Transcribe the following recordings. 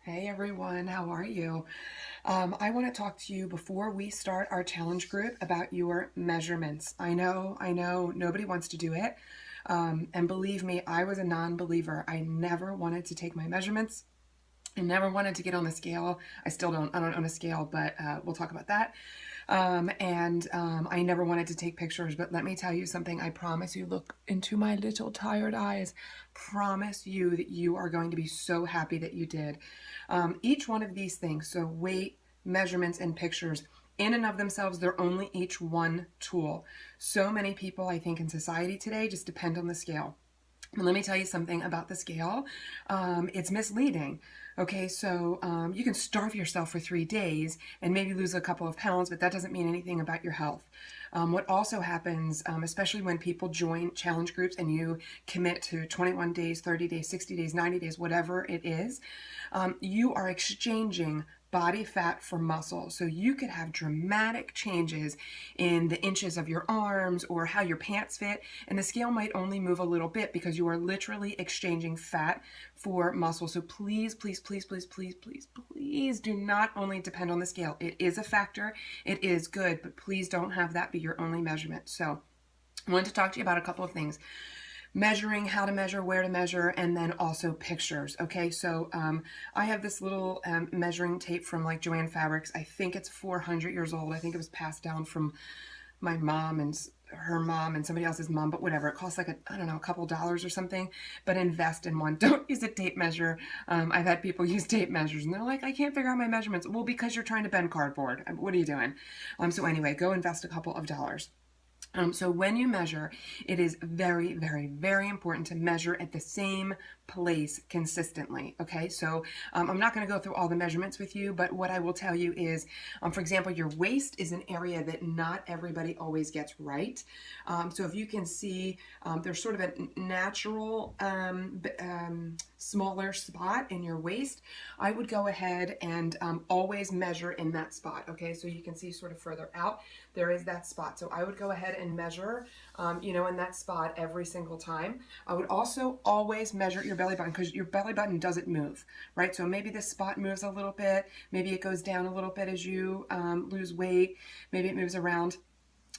Hey everyone, how are you? I want to talk to you before we start our challenge group about your measurements. I know, nobody wants to do it. And believe me, I was a non-believer. I never wanted to take my measurements. I never wanted to get on the scale. I still don't. I don't own a scale, but we'll talk about that. I never wanted to take pictures, but let me tell you something. I promise you, look into my little tired eyes. Promise you that you are going to be so happy that you did. Each one of these things, so weight, measurements, and pictures, in and of themselves, they're only each one tool. So many people, I think, in society today just depend on the scale. And let me tell you something about the scale. It's misleading. Okay, so you can starve yourself for 3 days and maybe lose a couple of pounds, but that doesn't mean anything about your health. What also happens, especially when people join challenge groups and you commit to 21 days, 30 days, 60 days, 90 days, whatever it is, you are exchanging body fat for muscle. So you could have dramatic changes in the inches of your arms or how your pants fit, and the scale might only move a little bit because you are literally exchanging fat for muscle. So please, please, please, please, please, please, please do not only depend on the scale. It is a factor, it is good, but please don't have that be your only measurement. So I wanted to talk to you about a couple of things. Measuring, how to measure, where to measure, and then also pictures. Okay, so I have this little measuring tape from like Joann Fabrics. I think it's 400 years old. I think it was passed down from my mom and her mom and somebody else's mom, but whatever. It costs like I don't know, a couple dollars or something, but invest in one. Don't use a tape measure. I've had people use tape measures and they're like, I can't figure out my measurements. Well, because you're trying to bend cardboard. What are you doing? So anyway, go invest a couple of dollars. So when you measure, it is very, very, very important to measure at the same place consistently. Okay, so I'm not going to go through all the measurements with you, but what I will tell you is, for example, your waist is an area that not everybody always gets right. So if you can see, there's sort of a natural smaller spot in your waist. I would go ahead and always measure in that spot. Okay, so you can see sort of further out, there is that spot. So I would go ahead and measure, in that spot every single time. I would also always measure your belly button because your belly button doesn't move, right? So maybe this spot moves a little bit, maybe it goes down a little bit as you lose weight, maybe it moves around,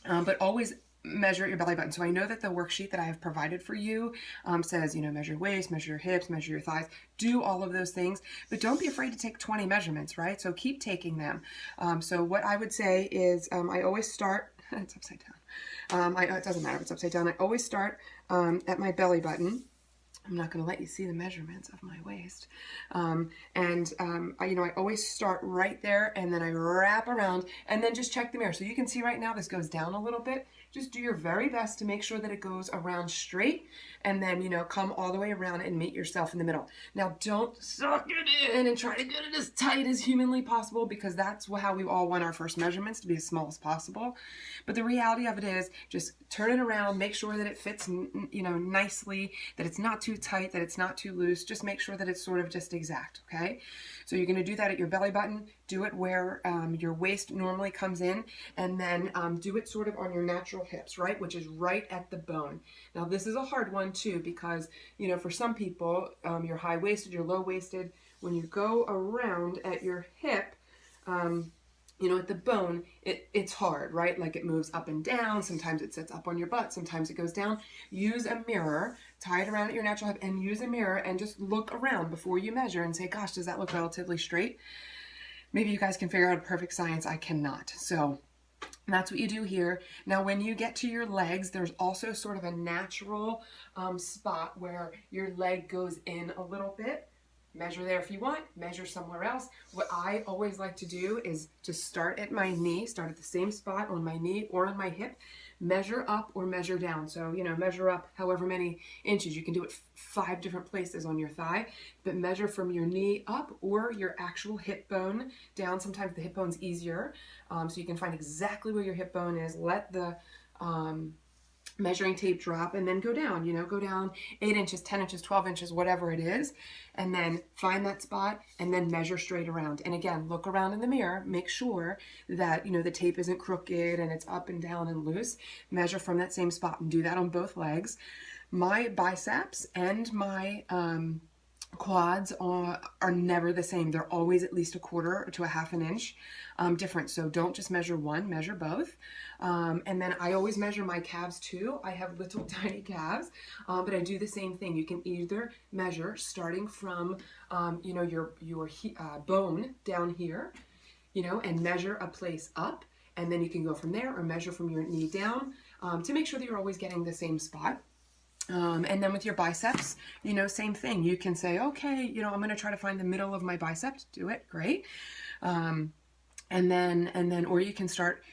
but always measure your belly button. So I know that the worksheet that I have provided for you says, measure your waist, measure your hips, measure your thighs, do all of those things, but don't be afraid to take 20 measurements, right? So keep taking them. So what I would say is I always start, it's upside down. It doesn't matter if it's upside down. I always start at my belly button. I'm not going to let you see the measurements of my waist. I always start right there and then I wrap around and then just check the mirror. So you can see right now this goes down a little bit. Just do your very best to make sure that it goes around straight and then, come all the way around and meet yourself in the middle. Now, don't suck it in and try to get it as tight as humanly possible because that's how we all want our first measurements to be as small as possible. But the reality of it is just turn it around, make sure that it fits, nicely, that it's not too tight, that it's not too loose. Just make sure that it's sort of just exact, okay? So you're going to do that at your belly button. Do it where your waist normally comes in, and then do it sort of on your natural hips, right? Which is right at the bone. Now, this is a hard one too because, for some people, you're high-waisted, you're low-waisted. When you go around at your hip, at the bone, it's hard, right? Like it moves up and down. Sometimes it sits up on your butt. Sometimes it goes down. Use a mirror, tie it around at your natural hip, and use a mirror and just look around before you measure and say, gosh, does that look relatively straight? Maybe you guys can figure out a perfect science. I cannot. So that's what you do here. Now, when you get to your legs, there's also sort of a natural spot where your leg goes in a little bit. Measure there if you want, measure somewhere else. What I always like to do is to start at my knee, start at the same spot on my knee or on my hip, measure up or measure down. So, measure up however many inches. You can do it 5 different places on your thigh, but measure from your knee up or your actual hip bone down. Sometimes the hip bone's easier, so you can find exactly where your hip bone is. Let the measuring tape drop and then go down, go down 8 inches, 10 inches, 12 inches, whatever it is, and then find that spot and then measure straight around. And again, look around in the mirror, make sure that, the tape isn't crooked and it's up and down and loose. Measure from that same spot and do that on both legs. My biceps and my quads are never the same. They're always at least a quarter to a half an inch different. So don't just measure one, measure both. And then I always measure my calves too. I have little tiny calves, but I do the same thing. You can either measure starting from, your bone down here, and measure a place up, and then you can go from there, or measure from your knee down to make sure that you're always getting the same spot. And then with your biceps, same thing. You can say, okay, I'm going to try to find the middle of my bicep. Do it. Great. And then, or you can start,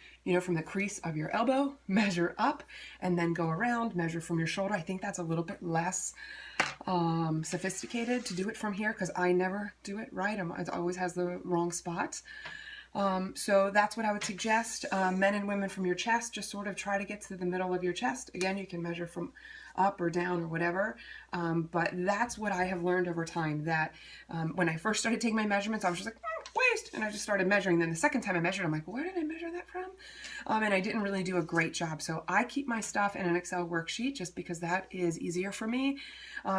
from the crease of your elbow, measure up, and then go around, measure from your shoulder. I think that's a little bit less sophisticated to do it from here, because I never do it right. It always has the wrong spots. So that's what I would suggest. Men and women from your chest, just sort of try to get to the middle of your chest. Again, you can measure from up or down or whatever. But that's what I have learned over time, that when I first started taking my measurements, I was just like, waist, and I just started measuring. Then the second time I measured, I'm like, where did I measure that from? And I didn't really do a great job. So I keep my stuff in an Excel worksheet just because that is easier for me.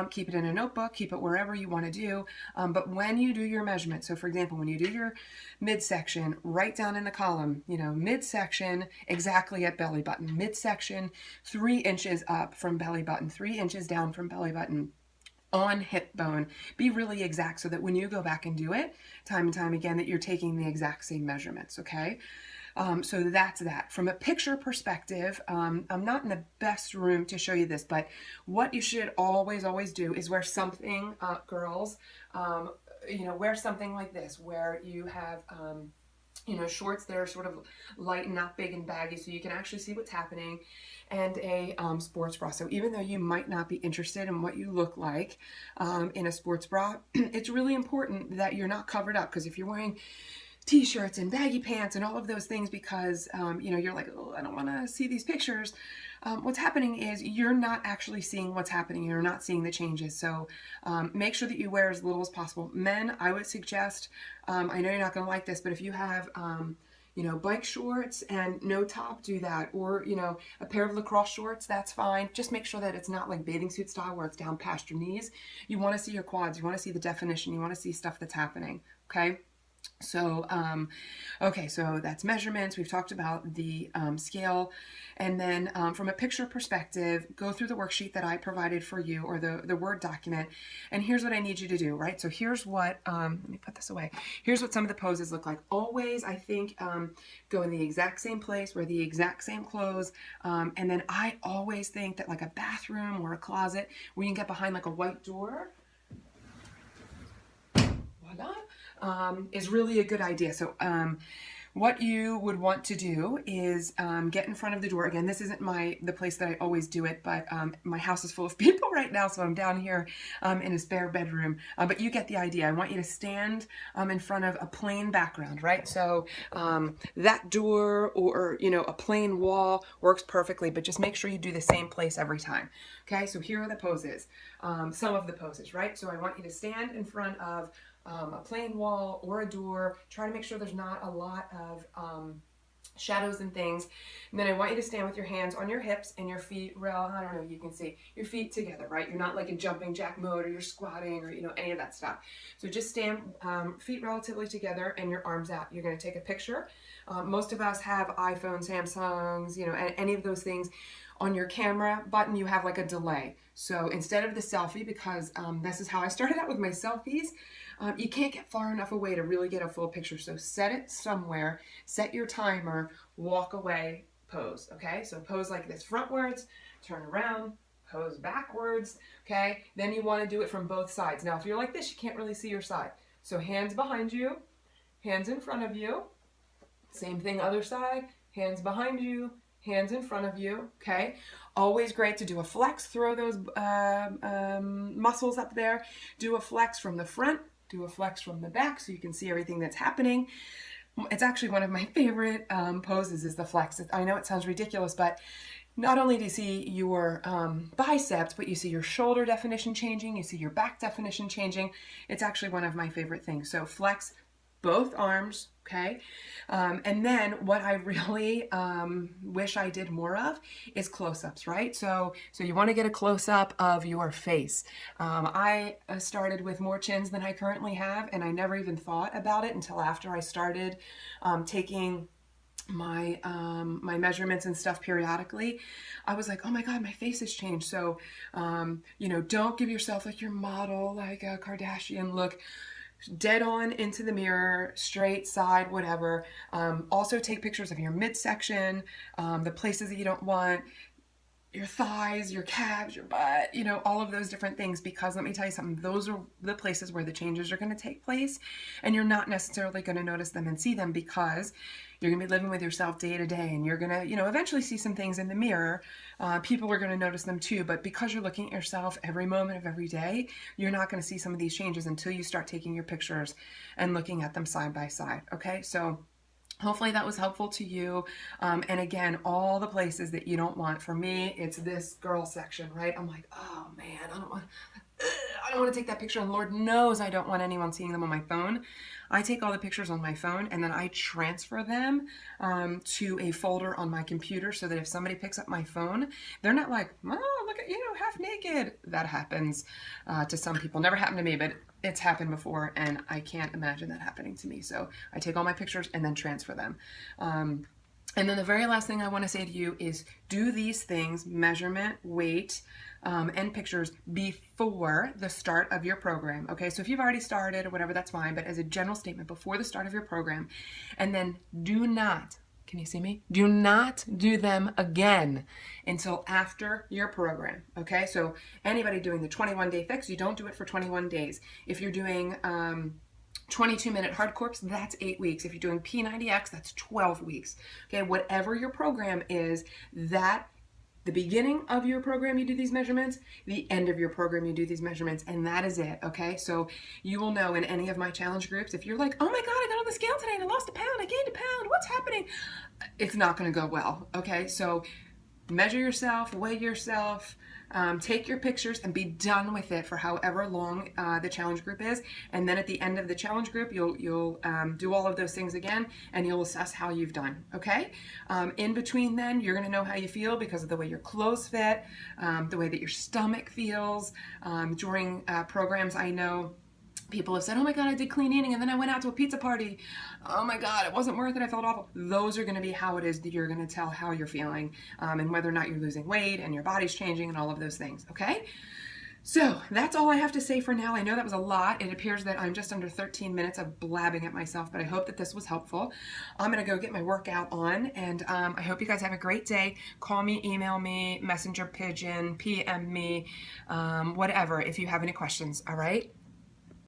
Keep it in a notebook, keep it wherever you want to do. But when you do your measurement, so for example, when you do your midsection, write down in the column, midsection exactly at belly button, midsection 3 inches up from belly button, 3 inches down from belly button, on hip bone. Be really exact so that when you go back and do it time and time again, that you're taking the exact same measurements, okay? So that's that. From a picture perspective, I'm not in the best room to show you this, but what you should always do is wear something, girls, wear something like this, where you have, shorts that are sort of light and not big and baggy, so you can actually see what's happening, and a sports bra. So even though you might not be interested in what you look like in a sports bra, it's really important that you're not covered up, because if you're wearing t-shirts and baggy pants and all of those things because, you're like, oh, I don't want to see these pictures. What's happening is you're not actually seeing what's happening. You're not seeing the changes. So make sure that you wear as little as possible. Men, I would suggest, I know you're not going to like this, but if you have, bike shorts and no top, do that. Or, a pair of lacrosse shorts, that's fine. Just make sure that it's not like bathing suit style where it's down past your knees. You want to see your quads. You want to see the definition. You want to see stuff that's happening. Okay. So, okay, so that's measurements. We've talked about the scale. And then from a picture perspective, go through the worksheet that I provided for you, or the Word document. And here's what I need you to do, right? So here's what, let me put this away. Here's what some of the poses look like. Always, I think, go in the exact same place, wear the exact same clothes. And then I always think that like a bathroom or a closet where you can get behind like a white door, voila, is really a good idea. So what you would want to do is get in front of the door. Again, this isn't the place that I always do it, but my house is full of people right now, so I'm down here in a spare bedroom. But you get the idea. I want you to stand in front of a plain background, right? So that door or a plain wall works perfectly, but just make sure you do the same place every time. Okay, so here are the poses, some of the poses, right? So I want you to stand in front of a plain wall or a door. Try to make sure there's not a lot of shadows and things. And then I want you to stand with your hands on your hips and your feet, I don't know, you can see your feet together, right? You're not like in jumping jack mode, or you're squatting, or any of that stuff. So just stand, feet relatively together and your arms out. You're going to take a picture. Most of us have iPhones, Samsungs, any of those things. On your camera button, you have like a delay. So instead of the selfie, because this is how I started out with my selfies, you can't get far enough away to really get a full picture. So set it somewhere, set your timer, walk away, pose, okay? So pose like this, frontwards, turn around, pose backwards, okay? Then you want to do it from both sides. Now, if you're like this, you can't really see your side. So hands behind you, hands in front of you. Same thing, other side, hands behind you, hands in front of you, okay? Always great to do a flex, throw those muscles up there, do a flex from the front, do a flex from the back so you can see everything that's happening. It's actually one of my favorite poses is the flex. I know it sounds ridiculous, but not only do you see your biceps, but you see your shoulder definition changing, you see your back definition changing. It's actually one of my favorite things. So flex both arms, Okay. And then what I really wish I did more of is close-ups, right? So you want to get a close-up of your face. I started with more chins than I currently have, and I never even thought about it until after I started taking my measurements and stuff periodically. I was like, oh my God, my face has changed. So don't give yourself like your model, like a Kardashian look. Dead on into the mirror, straight, side, whatever. Also take pictures of your midsection, the places that you don't want, your thighs, your calves, your butt, all of those different things, because let me tell you something, those are the places where the changes are going to take place, and you're not necessarily going to notice them and see them because you're going to be living with yourself day to day, and you're going to, eventually see some things in the mirror. People are going to notice them too, but because you're looking at yourself every moment of every day, you're not going to see some of these changes until you start taking your pictures and looking at them side by side, okay? So hopefully that was helpful to you. And again, all the places that you don't want. For me, it's this girl section, right? I'm like, oh man, I don't want to take that picture. And Lord knows I don't want anyone seeing them on my phone. I take all the pictures on my phone and then I transfer them to a folder on my computer so that if somebody picks up my phone, they're not like, oh, look at you, half naked. That happens to some people. Never happened to me, but it's happened before, and I can't imagine that happening to me. So I take all my pictures and then transfer them. And then the very last thing I want to say to you is do these things, measurement, weight, and pictures, before the start of your program. Okay, so if you've already started or whatever, that's fine, but as a general statement, before the start of your program. And then do not, can you see me? Do not do them again until after your program, okay? So anybody doing the 21-day fix, you don't do it for 21 days. If you're doing 22-minute hard corps, that's 8 weeks. If you're doing P90X, that's 12 weeks. Okay, whatever your program is, that the beginning of your program you do these measurements, the end of your program you do these measurements, and that is it, okay? So you will know in any of my challenge groups, if you're like, oh my God, I got on the scale today and I lost a pound, I gained a pound, what's happening? It's not gonna go well, okay? So measure yourself, weigh yourself, take your pictures and be done with it for however long the challenge group is. And then at the end of the challenge group, you'll do all of those things again, and you'll assess how you've done, okay? In between then, you're gonna know how you feel because of the way your clothes fit, the way that your stomach feels. During programs, I know people have said, oh my God, I did clean eating and then I went out to a pizza party. Oh my God, it wasn't worth it. I felt awful. Those are going to be how it is that you're going to tell how you're feeling and whether or not you're losing weight and your body's changing and all of those things, okay? So that's all I have to say for now. I know that was a lot. It appears that I'm just under 13 minutes of blabbing at myself, but I hope that this was helpful. I'm going to go get my workout on, and I hope you guys have a great day. Call me, email me, messenger pigeon, PM me, whatever, if you have any questions, all right?